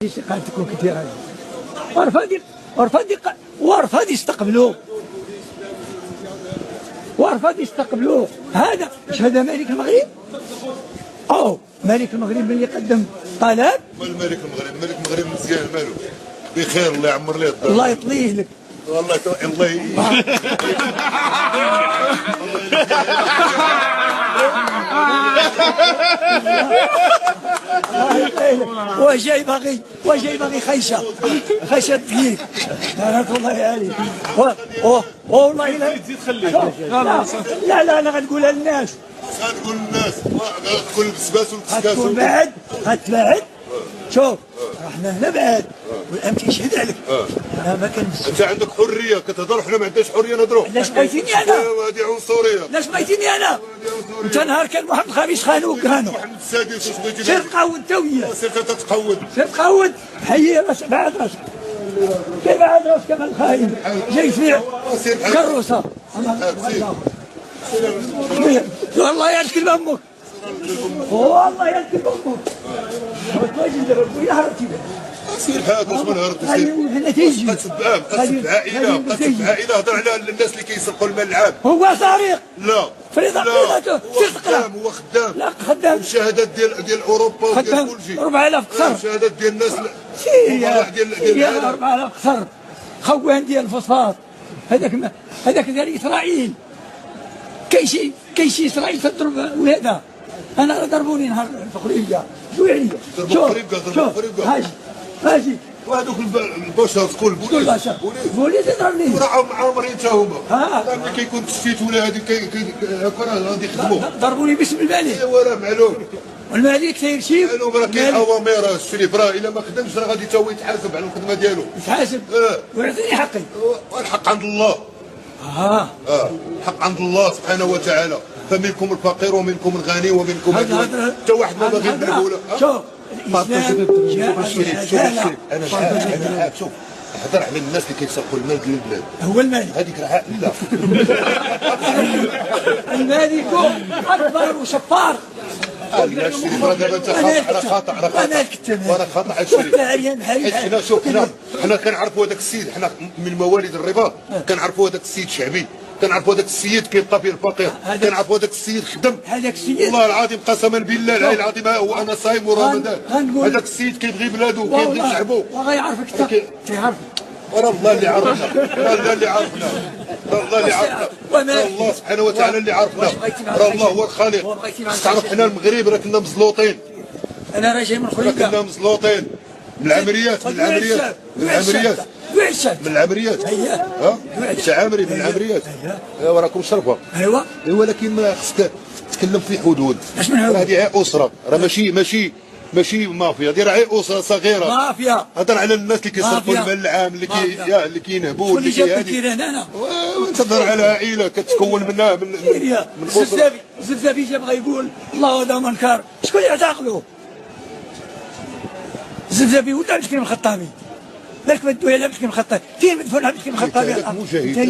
استقالتك وكثير هذا ورفض يستقبلوه هذا مش هذا ملك المغرب او ملك المغرب اللي قدم طلب. الملك المغرب مزيان مالو بخير الله يعمر ليه الدار الله يطليه لك والله وجاي باغي خيشه دقيق والله عليك والله لا انا غنقولها للناس غتقول البسباس والكسكاس غتبعد شوف احنا هنا بعاد والامن تيشهد عليك انا ما كنمس. انت عندك حريه كتهضر حنا ما عندناش حريه نهضروا. علاش بغيتيني انا؟ هذه عنصريه. علاش بغيتيني انا؟ انت نهار كان واحد الخميس خانو وكهانو محمد السادس واش بغيتي سير قاود انت وياه سير تتقود سير قاود حي بعد راسك كيف بعد راسك كما الخاين جاي تبيع كروسه والله يركب امك والله يركب امك سير هاك واش من هرب قسم عائله هضر على الناس اللي كيسرقوا المال العام. هو سارق لا فريضته هو خدام لا خدام الشهادات ديال اوروبا وديال كلشي 4000 قصر الشهادات ديال الناس ديال 4000 قصر خوان ديال الفوسفات هذاك ديال اسرائيل كاين شي اسرائيل تضرب ولادها. انا ضربوني نهار الفقريه شو يعني شوف هاجي وهذوك البشر تقول بوليس يضربني وراهم عامرين حتى هما ملي كيكون تشتيت ولا هذيك غادي يخدموا ضربوني باسم الملك. ايوا راه معلوم والملك تيرشيف معلوم راه كاين اوامر الشريف راه الا ما خدمش راه غادي تا هو يتحاسب على الخدمه ديالو يتحاسب ويعطيني حقي والحق عند الله. الحق عند الله سبحانه وتعالى فمنكم الفقير ومنكم الغني ومنكم حتى واحد ما باغي بالبوله. شوف الاسلام جاء انا شوف نهضر على الناس اللي كيسرقوا المال ديال البلاد. هو الملك هذيك راه لا الملك اكبر وشفار. لا الشريف راه دابا انت خاطئ وانا خاطئ على الشريف. حنا شوف حنا كنعرفوا هذاك السيد حنا من مواليد الرباط كنعرفوا هذاك السيد شعبي كنعرفوا هذاك السيد كيبقى فيه الفقير كنعرفوا هذاك السيد خدم هذاك السيد والله العظيم قسما بالله العلي العظيم وانا صايم ورمضان هذاك السيد كيبغي بلادو كيبغي شعبو وغيعرفك انت تعرف راه الله اللي عرفنا الله اللي عرفنا الله سبحانه وتعالى اللي عرفنا راه الله هو الخالق. تعرف حنا المغرب راه كنا مزلوطين. انا راه جاي من خريطه كنا مزلوطين من العمليات شعامري من العمليات ايوا راكم شرفه ايوا ولكن ما خصك تتكلم في حدود. اش من حدود؟ هذه اسره راه ماشي مافيا دير عي اسره صغيره مافيا. هضر على الناس اللي كيسرقوا المال العام اللي كينهبوا واللي جاب الكيران انا وانت تهضر على عائله كتكون منها من زبزابي جا بغا يقول الله هذا منكر شكون اللي اعتقلوا زبزابي ولا مسكين الخطابي بالك مدوي على مسكين الخطابي فين مدفون على مسكين الخطابي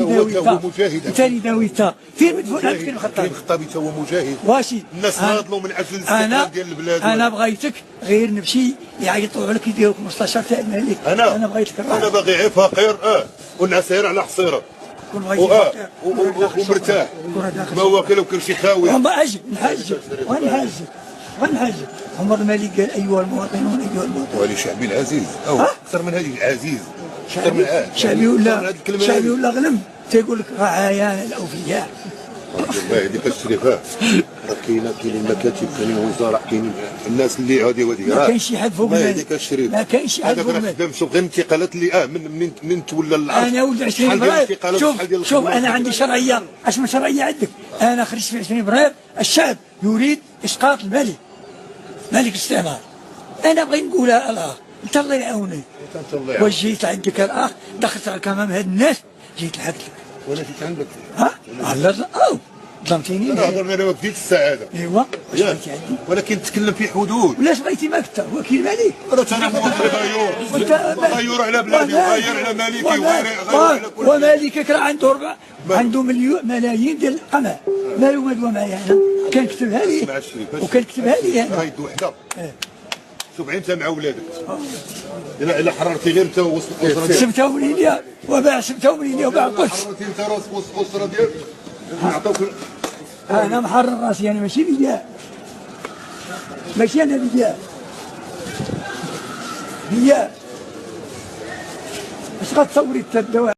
هو مجاهد ثاني داويتا فين مدفون على مسكين الخطابي هو مجاهد واشي الناس ناضلوا من اجل الاستقلال ديال البلاد. انا بغيتك غير نمشي يعيطوا لك يديروا 15 تاع الملك. انا بغيتك انا باغي غير فقير ونعس غير على حصيره ومرتاح ما واكل وكل شيء خاوي. والله اجي غنحاج عمر الملك قال ايها المواطنون ولي شعبي العزيز اكثر من هذه العزيز شعبي ولا غنم تيقول لك رعايانا الاوفياء. والله هذيك الشريفه راه كاين المكاتب كاين الوزراء كاين الناس اللي هادي ما كاينش شي حد فوق هذيك الشريف ما كاينش شي حد فوق هذاك شوف غير الانتقالات اللي من تولى العرض انا ولد 20 فبراير شوف انا عندي شرعيه. اش من شرعيه عندك؟ انا خرجت في 20 فبراير الشعب يريد اسقاط الملك ملك الاستعمار. انا بغيت نقولها الاخ انت الله يعاونك واش جيت عندك الاخ دخلت على امام هاد الناس جيت لحقت لك وانا جيت عندك لا ظلمتيني. انا هضرنا انا ما بديتش السعاده ايوا واش بغيتي عندي ولكن تكلم في حدود. ولاش بغيتي ما كنت وكيل ملك انا غيور على بلادي وغير على مالكي وغير على كل ومالكك راه عنده ملايين ديال القمع مالو مدوى معايا انا كنكتبها لي وكنكتبها لي انا راه يد وحده شوف انت مع ولادك الا حررتي غير انت وسط الاسره ديالك سمتهم ليا وباع سمتهم ليا وباع قدس حررتي انت راسك وسط الاسره ديالك نعطوك انا محرر راسي انا ماشي بيا ماشي انا بيا اش غتصوري انت الدواء